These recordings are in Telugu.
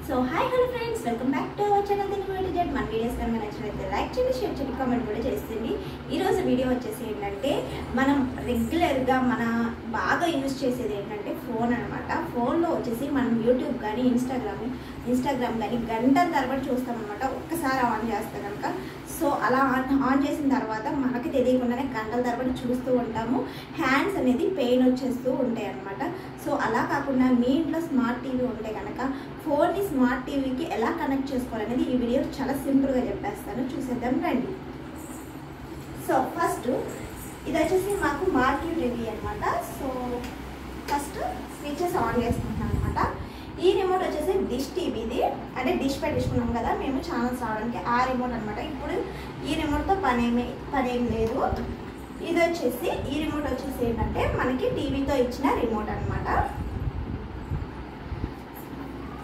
So hi hello friends, welcome back to our channel. మన వీడియోస్ కనుక నచ్చినట్లయితే లైక్ చేయండి, షేర్ చేయండి, కామెంట్ కూడా చేయండి. ఈరోజు వీడియో వచ్చేసి ఏంటంటే మనం రెగ్యులర్గా మన బాగా యూజ్ చేసేది ఏంటంటే ఫోన్ అనమాట. ఫోన్లో వచ్చేసి మనం యూట్యూబ్ కానీ ఇన్స్టాగ్రామ్ కానీ గంటల తరబడి చూస్తామన్నమాట. ఒక్కసారి ఆన్ చేస్తే కనుక సో అలా ఆన్ చేసిన తర్వాత మనకి తెలియకుండానే గంటల తరబడి చూస్తూ ఉంటాము. హ్యాండ్స్ అనేది పెయిన్ వచ్చేస్తూ ఉంటాయి అన్నమాట. సో అలా కాకుండా మీ ఇంట్లో స్మార్ట్ టీవీ ఉంటే కనుక ఫోన్ని స్మార్ట్ టీవీకి ఎలా కనెక్ట్ చేసుకోవాలనేది ఈ వీడియో చాలా సింపుల్గా చెప్పేస్తాను, చూసేద్దాం రండి. సో ఫస్ట్ ఇది వచ్చేసి మాకు మార్కెట్ టీవీ అనమాట. సో ఫస్ట్ స్విచెస్ ఆన్ చేసుకుంటున్నాం అనమాట. ఈ రిమోట్ వచ్చేసి డిష్ టీవీది, అంటే డిష్ పెట్టించుకున్నాం కదా మేము ఛానల్స్ రావడానికి, ఆ రిమోట్ అనమాట. ఇప్పుడు ఈ రిమోట్తో పనేం లేదు. ఇది వచ్చేసి ఈ రిమోట్ వచ్చేసి ఏంటంటే మనకి టీవీతో ఇచ్చిన రిమోట్ అనమాట.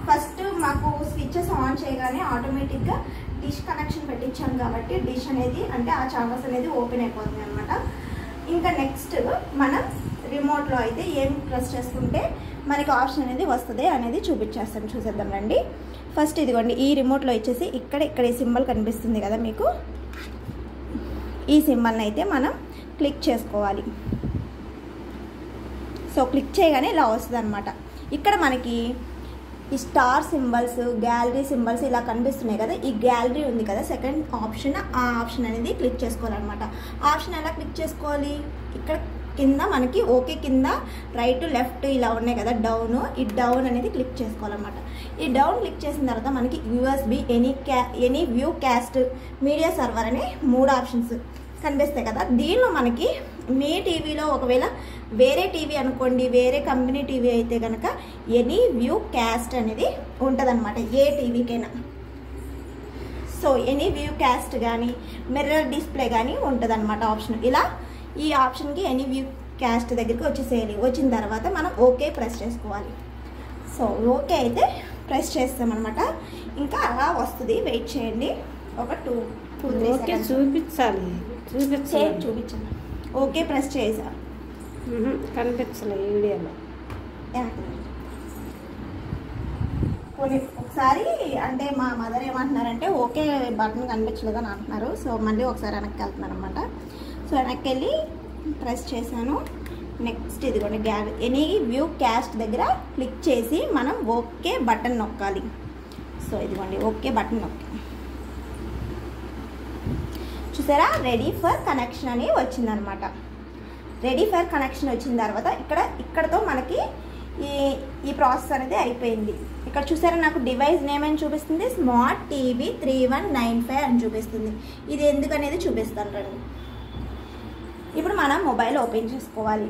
ఫస్ట్ మాకు స్విచెస్ ఆన్ చేయగానే ఆటోమేటిక్గా డిష్ కనెక్షన్ పెట్టించాం కాబట్టి డిష్ అనేది అంటే ఆ ఛానల్స్ అనేది ఓపెన్ అయిపోతుంది అనమాట. ఇంకా నెక్స్ట్ మనం రిమోట్లో అయితే ఏం ప్రెస్ చేసుకుంటే మనకి ఆప్షన్ అనేది వస్తుంది అనేది చూపించేస్తాను, చూసేద్దాం రండి. ఫస్ట్ ఇదిగోండి, ఈ రిమోట్లో వచ్చేసి ఇక్కడ ఈ సింబల్ కనిపిస్తుంది కదా మీకు, ఈ సింబల్ని అయితే మనం క్లిక్ చేసుకోవాలి. సో క్లిక్ చేయగానే ఇలా వస్తుంది అనమాట. ఇక్కడ మనకి ఈ స్టార్ సింబల్స్, గ్యాలరీ సింబల్స్ ఇలా కనిపిస్తున్నాయి కదా, ఈ గ్యాలరీ ఉంది కదా సెకండ్ ఆప్షన్, ఆ ఆప్షన్ అనేది క్లిక్ చేసుకోవాలన్నమాట. ఆప్షన్ ఎలా క్లిక్ చేసుకోవాలి, ఇక్కడ కింద మనకి ఓకే కింద రైట్ లెఫ్ట్ ఇలా ఉన్నాయి కదా డౌన్, ఈ డౌన్ అనేది క్లిక్ చేసుకోవాలన్నమాట. ఈ డౌన్ క్లిక్ చేసిన తర్వాత మనకి USB, any view caste, media server అనే 3 ఆప్షన్స్ కనిపిస్తాయి కదా. దీనిలో మనకి మీ టీవీలో ఒకవేళ వేరే టీవీ అనుకోండి, వేరే కంపెనీ టీవీ అయితే కనుక ఎనీ వ్యూ క్యాస్ట్ అనేది ఉంటుందన్నమాట ఏ టీవీకైనా. సో ఎనీ వ్యూ క్యాస్ట్ కానీ మిర్రర్ డిస్ప్లే కానీ ఉంటుంది అనమాట ఆప్షన్. ఇలా ఈ ఆప్షన్కి ఎనీ వ్యూ క్యాస్ట్ దగ్గరికి వచ్చేసేయాలి. వచ్చిన తర్వాత మనం ఓకే ప్రెస్ చేసుకోవాలి. సో ఓకే అయితే ప్రెస్ చేస్తామన్నమాట. ఇంకా అలా వస్తుంది, వెయిట్ చేయండి ఒక 2-3 సెకండ్స్. చూపించాను. ఓకే ప్రెస్ చేసా, కనిపించలేదు వీడియోలో. కొన్ని ఒకసారి అంటే మా మదర్ ఏమంటున్నారంటే ఓకే బటన్ కనిపించలేదు అని అంటున్నారు. సో మళ్ళీ ఒకసారి వెనక్కి వెళ్తున్నారు అనమాట. సో వెనక్కి వెళ్ళి ప్రెస్ చేశాను. నెక్స్ట్ ఇదిగోండి ఎనీ వ్యూ క్యాస్ట్ దగ్గర క్లిక్ చేసి మనం ఓకే బటన్ నొక్కాలి. సో ఇదిగోండి ఓకే బటన్ నొక్కి చూసారా, రెడీ ఫర్ కనెక్షన్ అని వచ్చిందనమాట. రెడీ ఫర్ కనెక్షన్ వచ్చిన తర్వాత ఇక్కడతో మనకి ఈ ప్రాసెస్ అనేది అయిపోయింది. ఇక్కడ చూసారా నాకు డివైస్ నేమ్ అని చూపిస్తుంది, స్మార్ట్ టీవీ 3195 అని చూపిస్తుంది. ఇది ఎందుకు అనేది చూపిస్తాను రండి. ఇప్పుడు మనం మొబైల్ ఓపెన్ చేసుకోవాలి.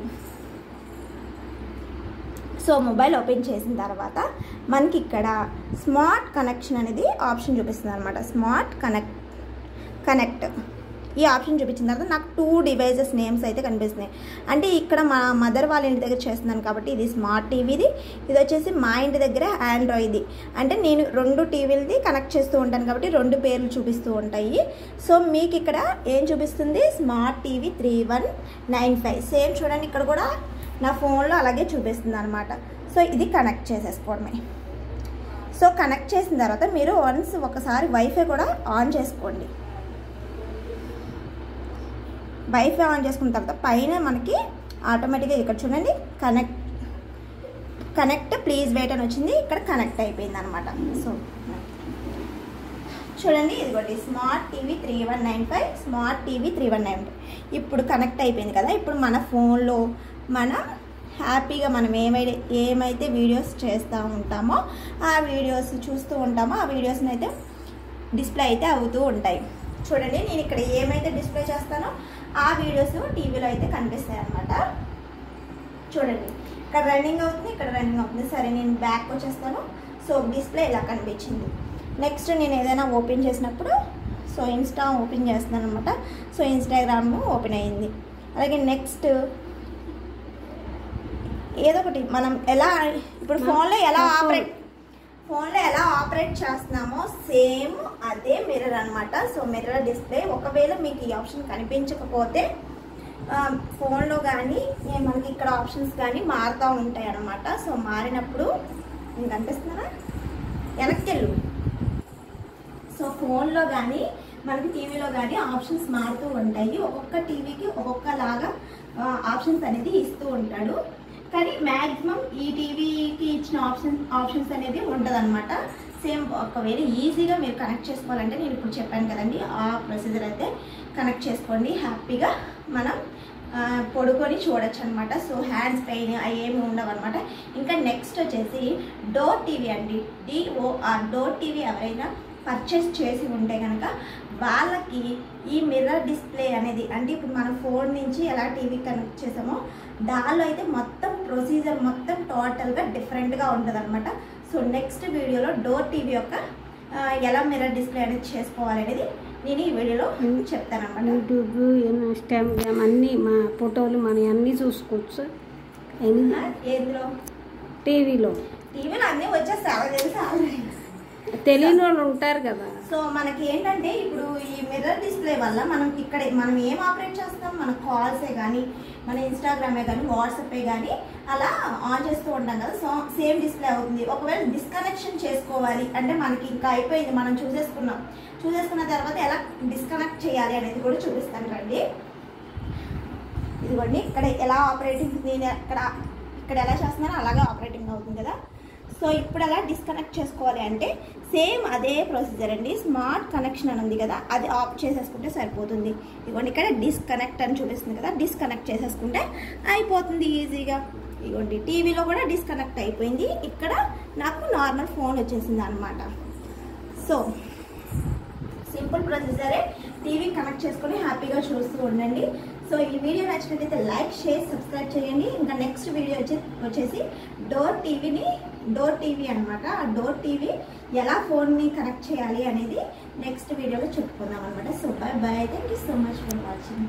సో మొబైల్ ఓపెన్ చేసిన తర్వాత మనకి ఇక్కడ స్మార్ట్ కనెక్షన్ అనేది ఆప్షన్ చూపిస్తుంది అనమాట. స్మార్ట్ కనెక్ట్ ఈ ఆప్షన్ చూపించిన తర్వాత నాకు 2 డివైజెస్ నేమ్స్ అయితే కనిపిస్తున్నాయి. అంటే ఇక్కడ మా మదర్ వాళ్ళ ఇంటి దగ్గర చేస్తున్నాను కాబట్టి ఇది స్మార్ట్ టీవీది, ఇది వచ్చేసి మా ఇంటి దగ్గర ఆండ్రాయిడ్ది. అంటే నేను 2 టీవీలది కనెక్ట్ చేస్తూ ఉంటాను కాబట్టి 2 పేర్లు చూపిస్తూ ఉంటాయి. సో మీకు ఇక్కడ ఏం చూపిస్తుంది, స్మార్ట్ టీవీ 3195. సేమ్ చూడండి, ఇక్కడ కూడా నా ఫోన్లో అలాగే చూపిస్తుంది అనమాట. సో ఇది కనెక్ట్ చేసేసుకోవడమే. సో కనెక్ట్ చేసిన తర్వాత మీరు ఒకసారి వైఫై కూడా ఆన్ చేసుకోండి. వైఫై ఆన్ చేసుకున్న తర్వాత పైన మనకి ఆటోమేటిక్గా ఇక్కడ చూడండి కనెక్ట్ ప్లీజ్ వెయిట్ అని వచ్చింది. ఇక్కడ కనెక్ట్ అయిపోయింది అనమాట. సో చూడండి ఇదిగోండి స్మార్ట్ టీవీ 3195, స్మార్ట్ టీవీ 3195 ఇప్పుడు కనెక్ట్ అయిపోయింది కదా. ఇప్పుడు మన ఫోన్లో మనం హ్యాపీగా మనం ఏమైతే వీడియోస్ చేస్తూ ఉంటామో ఆ వీడియోస్ చూస్తూ ఉంటామో ఆ వీడియోస్ని అయితే డిస్ప్లే అయితే అవుతూ ఉంటాయి. చూడండి నేను ఇక్కడ ఏమైతే డిస్ప్లే చేస్తానో ఆ వీడియోస్ టీవీలో అయితే కనిపిస్తాయి అన్నమాట. చూడండి ఇక్కడ రన్నింగ్ అవుతుంది, ఇక్కడ రన్నింగ్ అవుతుంది. సరే నేను బ్యాక్ వచ్చేస్తాను. సో డిస్ప్లే ఇలా కనిపించింది. నెక్స్ట్ నేను ఏదైనా ఓపెన్ చేసినప్పుడు సో ఇన్స్టా ఓపెన్ చేస్తున్నాను అనమాట. సో ఇన్స్టాగ్రామ్ ఓపెన్ అయ్యింది. అలాగే నెక్స్ట్ ఏదో ఒకటి మనం ఎలా ఇప్పుడు ఫోన్లో ఎలా ఆపరేట్ చేస్తున్నామో సేమ్ అదే మిర్రర్ అనమాట. So mirror display. ఒకవేళ మీకు ఈ ఆప్షన్ కనిపించకపోతే ఫోన్లో కానీ మనకి ఇక్కడ ఆప్షన్స్ కానీ మారుతూ ఉంటాయి అన్నమాట. సో మారినప్పుడు మీకు కనిపిస్తున్నారా వెనక్కెళ్ళు. సో ఫోన్లో కానీ మనకి టీవీలో కానీ ఆప్షన్స్ మారుతూ ఉంటాయి. ఒక్కొక్క టీవీకి ఒక్కొక్కలాగా ఆప్షన్స్ అనేది ఇస్తూ ఉంటాడు. కానీ మ్యాక్సిమం ఈ టీవీకి ఇచ్చిన ఆప్షన్స్ అనేది ఉంటుంది అనమాట. సేమ్ ఒకవేళ ఈజీగా మీరు కనెక్ట్ చేసుకోవాలంటే నేను ఇప్పుడు చెప్పాను కదండి, ఆ ప్రొసీజర్ అయితే కనెక్ట్ చేసుకోండి. హ్యాపీగా మనం పడుకొని చూడొచ్చు అనమాట. సో హ్యాండ్స్ పెయిన్ అవి ఏమి ఉండవు అనమాట. ఇంకా నెక్స్ట్ వచ్చేసి డోర్ టీవీ అండి. DOR డోర్ టీవీ ఎవరైనా పర్చేస్ చేసి ఉంటే కనుక వాళ్ళకి ఈ మిర్రర్ డిస్ప్లే అనేది, అంటే ఇప్పుడు మన ఫోన్ నుంచి ఎలా టీవీ కనెక్ట్ చేసామో దానిలో అయితే మొత్తం ప్రొసీజర్ మొత్తం టోటల్గా డిఫరెంట్గా ఉంటుంది అనమాట. సో నెక్స్ట్ వీడియోలో డోర్ టీవీ యొక్క ఎలా మిర్రర్ డిస్ప్లే అనేది చేసుకోవాలి అనేది నేను ఈ వీడియోలో చెప్తాను అనమాట. యూట్యూబ్, ఇన్స్టాగ్రామ్ అన్నీ మా ఫోటోలు మన అన్నీ చూసుకోవచ్చు. ఏందులో? టీవీలో అన్నీ వచ్చేస్తాయి తెలుసు ఆల్రెడీ. తెలియని వాళ్ళు ఉంటారు కదా. సో మనకి ఏంటంటే ఇప్పుడు ఈ మిర్రర్ డిస్ప్లే వల్ల మనం ఏం ఆపరేట్ చేస్తాం, మన కాల్సే కానీ మన ఇన్స్టాగ్రామే కానీ వాట్సాపే కానీ అలా ఆన్ చేస్తూ ఉంటాం కదా. సో సేమ్ డిస్ప్లే అవుతుంది. ఒకవేళ డిస్కనెక్షన్ చేసుకోవాలి అంటే మనకి ఇంకా అయిపోయింది, మనం చూసేసుకున్న తర్వాత ఎలా డిస్కనెక్ట్ చేయాలి అనేది కూడా చూపిస్తాను రండి. ఇదిగోండి ఇక్కడ ఎలా ఆపరేటింగ్, నేను ఇక్కడ ఎలా చేస్తున్నానో అలాగే ఆపరేటింగ్ అవుతుంది కదా. సో ఇప్పుడు అలా డిస్కనెక్ట్ చేసుకోవాలి అంటే సేమ్ అదే ప్రొసీజర్ అండి. స్మార్ట్ కనెక్షన్ అని ఉంది కదా, అది ఆఫ్ చేసేసుకుంటే సరిపోతుంది. ఇదిగోండి ఇక్కడ డిస్కనెక్ట్ అని చూపిస్తుంది కదా, డిస్కనెక్ట్ చేసేసుకుంటే అయిపోతుంది ఈజీగా. ఇదిగోండి టీవీలో కూడా డిస్కనెక్ట్ అయిపోయింది, ఇక్కడ నాకు నార్మల్ ఫోన్ వచ్చేసింది అనమాట. సో సింపుల్ ప్రొసీజరే, టీవీ కనెక్ట్ చేసుకొని హ్యాపీగా చూస్తూ ఉండండి. సో ఈ వీడియో నచ్చినట్లయితే లైక్, షేర్, సబ్స్క్రైబ్ చేయండి. ఇంకా నెక్స్ట్ వీడియో వచ్చేసి డోర్ టీవీ అనమాట. ఆ డోర్ టీవీ ఎలా ఫోన్ని కనెక్ట్ చేయాలి అనేది నెక్స్ట్ వీడియోలో చెప్పుకుందాం అనమాట. So bye. Thank you so much for watching.